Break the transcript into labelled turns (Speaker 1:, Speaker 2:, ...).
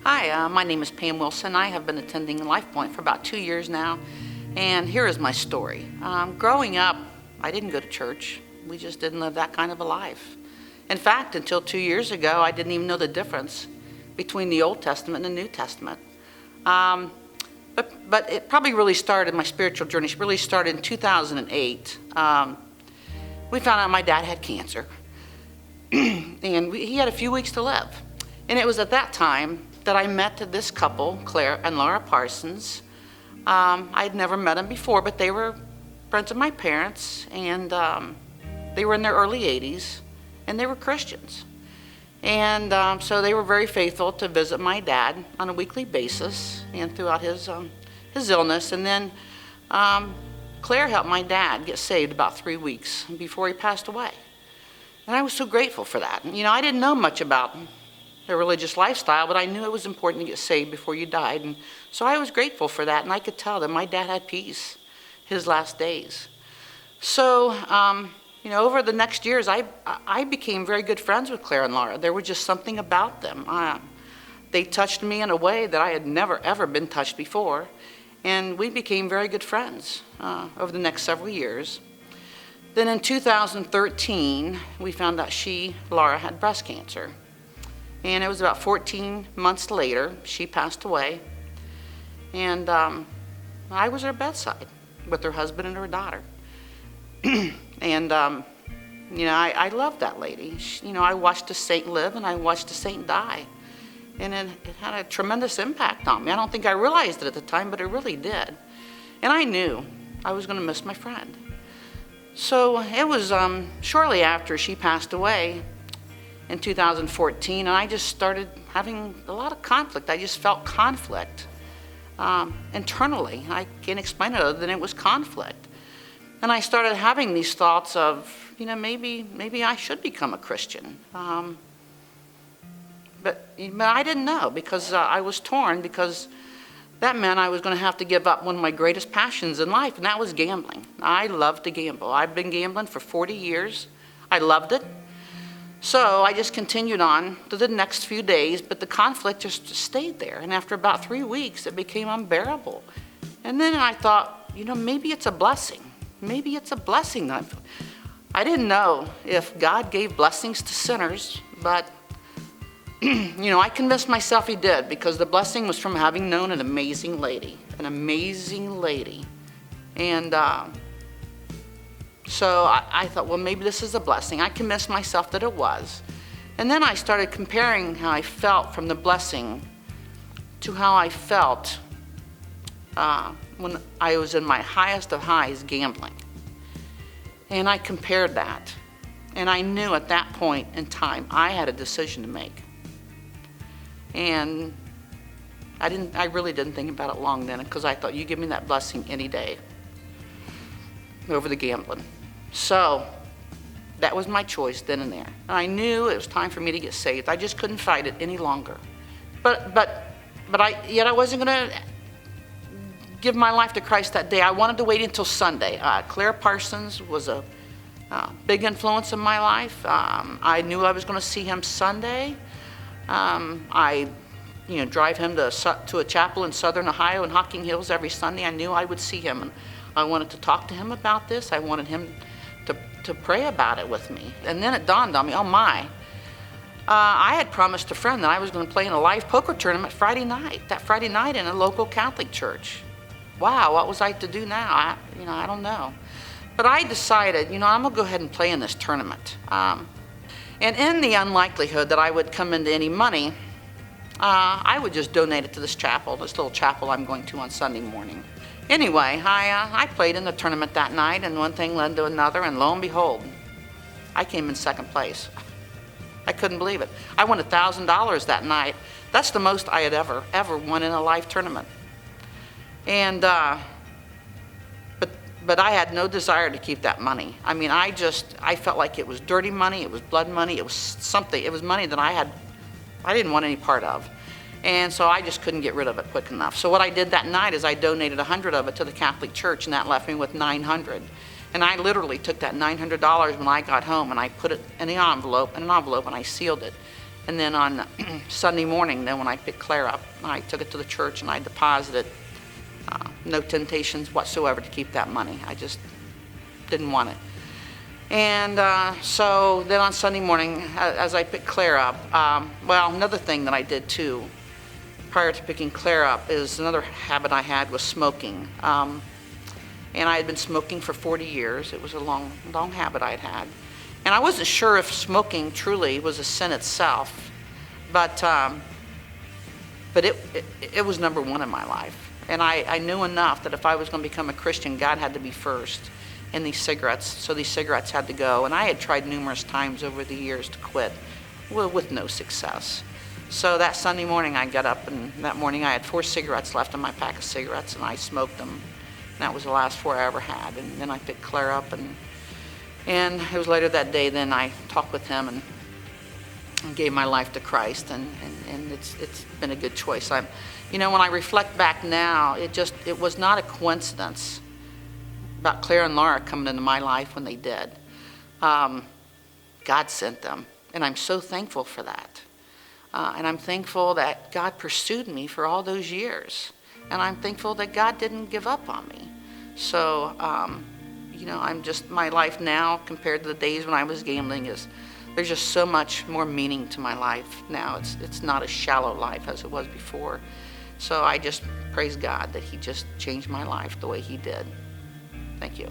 Speaker 1: Hi, my name is Pam Wilson. I have been attending Lifepoint for about 2 years now, and here is my story. Growing up, I didn't go to church. We just didn't live that kind of a life. In fact, until 2 years ago, I didn't even know the difference between the Old Testament and the New Testament. But it probably really started, my spiritual journey really started in 2008. We found out my dad had cancer, and he had a few weeks to live. And it was at that time that I met this couple, Claire and Laura Parsons. I'd never met them before, but they were friends of my parents, and they were in their early 80s, and they were Christians. And so they were very faithful to visit my dad on a weekly basis and throughout his illness. And then Claire helped my dad get saved about 3 weeks before he passed away. And I was so grateful for that. You know, I didn't know much about their religious lifestyle, but I knew it was important to get saved before you died. And so I was grateful for that, and I could tell that my dad had peace his last days. So, you know, over the next years, I became very good friends with Claire and Laura. There was just something about them. They touched me in a way that I had never, ever been touched before. And we became very good friends over the next several years. Then in 2013, we found out Laura, had breast cancer. And it was about 14 months later, she passed away. And I was at her bedside with her husband and her daughter. And, you know, I loved that lady. You know, I watched a saint live and I watched a saint die. And it had a tremendous impact on me. I don't think I realized it at the time, but it really did. And I knew I was going to miss my friend. So it was shortly after she passed away in 2014, and I just started having a lot of conflict. I just felt conflict internally. I can't explain it other than it was conflict. And I started having these thoughts of, you know, maybe I should become a Christian. But I didn't know, because I was torn, because that meant I was going to have to give up one of my greatest passions in life, and that was gambling. I love to gamble. I've been gambling for 40 years. I loved it. So I just continued on to the next few days, but the conflict just stayed there. And after about 3 weeks, it became unbearable. And then I thought, you know, maybe it's a blessing. Maybe it's a blessing. I didn't know if God gave blessings to sinners, but you know, I convinced myself he did, because the blessing was from having known an amazing lady. And so I thought, well, maybe this is a blessing. I convinced myself that it was. And then I started comparing how I felt from the blessing to how I felt when I was in my highest of highs gambling. And I compared that. And I knew at that point in time I had a decision to make. And I really didn't think about it long then, because I thought, you give me that blessing any day over the gambling. So that was my choice then and there. And I knew it was time for me to get saved. I just couldn't fight it any longer. But I wasn't going to give my life to Christ that day. I wanted to wait until Sunday. Claire Parsons was a big influence in my life. I knew I was going to see him Sunday. I drive him to a chapel in southern Ohio in Hocking Hills every Sunday. I knew I would see him, and I wanted to talk to him about this. I wanted him to pray about it with me. And then it dawned on me, oh my, I had promised a friend that I was going to play in a live poker tournament that Friday night in a local Catholic church. Wow, what was I to do now? I don't know. But I decided, I'm going to go ahead and play in this tournament. And in the unlikelihood that I would come into any money, I would just donate it to this little chapel I'm going to on Sunday morning. Anyway, I played in the tournament that night, and one thing led to another, and lo and behold, I came in second place. I couldn't believe it. I won $1,000 that night. That's the most I had ever won in a live tournament. And but I had no desire to keep that money. I felt like it was dirty money, it was blood money, it was something, it was money that I didn't want any part of. And so I just couldn't get rid of it quick enough. So what I did that night is I donated 100 of it to the Catholic Church, and that left me with 900. And I literally took that $900 when I got home, and I put it in an envelope, and I sealed it. And then on Sunday morning, then when I picked Claire up, I took it to the church and I deposited no temptations whatsoever to keep that money. I just didn't want it. And so then on Sunday morning, as I picked Claire up, well, another thing that I did too, prior to picking Claire up, is another habit I had was smoking. And I had been smoking for 40 years. It was a long habit I'd had. And I wasn't sure if smoking truly was a sin itself, but it was number one in my life. And I knew enough that if I was going to become a Christian, God had to be first in these cigarettes. So these cigarettes had to go. And I had tried numerous times over the years to quit, with no success. So that Sunday morning I got up, and that morning I had 4 cigarettes left in my pack of cigarettes, and I smoked them. And that was the last 4 I ever had. And then I picked Claire up, and it was later that day then I talked with him and gave my life to Christ, and it's been a good choice. When I reflect back now, it was not a coincidence about Claire and Laura coming into my life when they did. God sent them, and I'm so thankful for that. And I'm thankful that God pursued me for all those years. And I'm thankful that God didn't give up on me. So, I'm just, my life now compared to the days when I was gambling there's just so much more meaning to my life now. It's not a shallow life as it was before. So I just praise God that he just changed my life the way he did. Thank you.